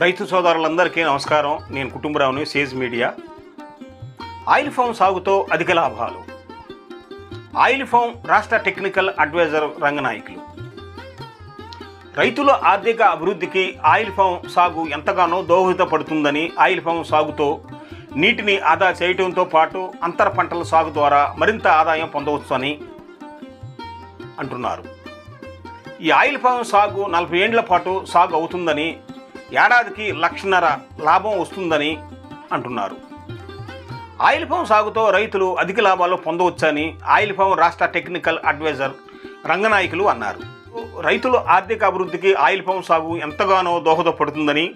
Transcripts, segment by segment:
రైతు సోదరులందరికీ నమస్కారం. నేను కుటుంబరావుని, సేజ్ మీడియా. ఆయిల్ ఫామ్ సాగుతో అధిక లాభాలు. ఆయిల్ ఫామ్ రాష్ట్ర టెక్నికల్ అడ్వైజర్ రంగనాయకులు. రైతుల ఆర్థిక అభివృద్ధికి ఆయిల్ ఫామ్ సాగు ఎంతగానో దోహదపడుతుందని, ఆయిల్ ఫామ్ సాగుతో నీటిని ఆదా చేయడంతో పాటు అంతర పంటల సాగు ద్వారా మరింత ఆదాయం పొందవచ్చని అంటున్నారు. ఈ ఆయిల్ ఫామ్ సాగు 40 ఏండ్ల పాటు సాగు అవుతుందని, ఏడాదికి 1.5 లక్షల లాభం వస్తుందని అంటున్నారు. ఆయిల్ ఫామ్ సాగుతో రైతులు అధిక లాభాలు పొందవచ్చని ఆయిల్ ఫామ్ రాష్ట్ర టెక్నికల్ అడ్వైజర్ రంగనాయకులు అన్నారు. రైతుల ఆర్థిక అభివృద్ధికి ఆయిల్ ఫామ్ సాగు ఎంతగానో దోహదపడుతుందని,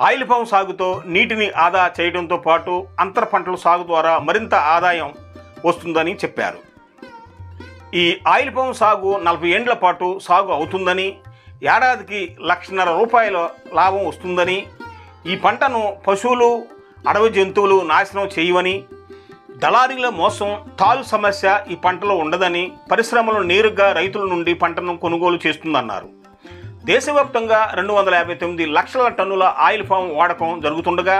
ఆయిల్ ఫామ్ సాగుతో నీటిని ఆదా చేయడంతో పాటు అంతర పంటల సాగు ద్వారా మరింత ఆదాయం వస్తుందని చెప్పారు. ఈ ఆయిల్ ఫామ్ సాగు 40 ఏండ్ల పాటు సాగు అవుతుందని, ఏడాదికి 1.5 లక్షల రూపాయల లాభం వస్తుందని, ఈ పంటను పశువులు, అడవి జంతువులు నాశనం చేయవని, దళారీల మోసం, తాలు సమస్య ఈ పంటలో ఉండదని, పరిశ్రమలు నేరుగా రైతుల నుండి పంటను కొనుగోలు చేస్తుందన్నారు. దేశవ్యాప్తంగా 259 లక్షల టన్నుల ఆయిల్ ఫామ్ వాడకం జరుగుతుండగా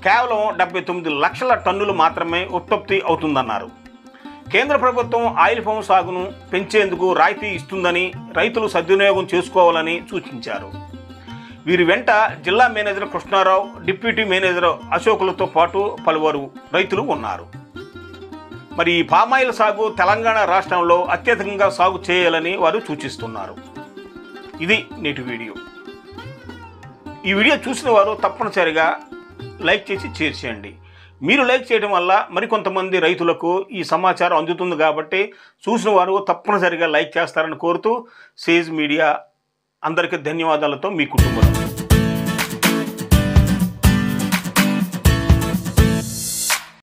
కేవలం 79 లక్షల టన్నులు మాత్రమే ఉత్పత్తి అవుతుందన్నారు. కేంద్ర ప్రభుత్వం ఆయిల్ ఫామ్ సాగును పెంచేందుకు రాయితీ ఇస్తుందని రైతులు సద్వినియోగం చేసుకోవాలని సూచించారు. వీరి వెంట జిల్లా మేనేజర్ కృష్ణారావు, డిప్యూటీ మేనేజర్ అశోకులతో పాటు పలువురు రైతులు ఉన్నారు. మరి ఈ పామాయిల్ సాగు తెలంగాణ రాష్ట్రంలో అత్యధికంగా సాగు చేయాలని వారు సూచిస్తున్నారు. ఇది నేటి వీడియో. ఈ వీడియో చూసిన వారు తప్పనిసరిగా లైక్ చేసి షేర్ చేయండి. మీరు లైక్ చేయడం వల్ల మరికొంతమంది రైతులకు ఈ సమాచారం అందుతుంది కాబట్టి చూసిన వారు తప్పనిసరిగా లైక్ చేస్తారని కోరుతూ సేజ్ మీడియా అందరికీ ధన్యవాదాలతో మీ కుటుంబం.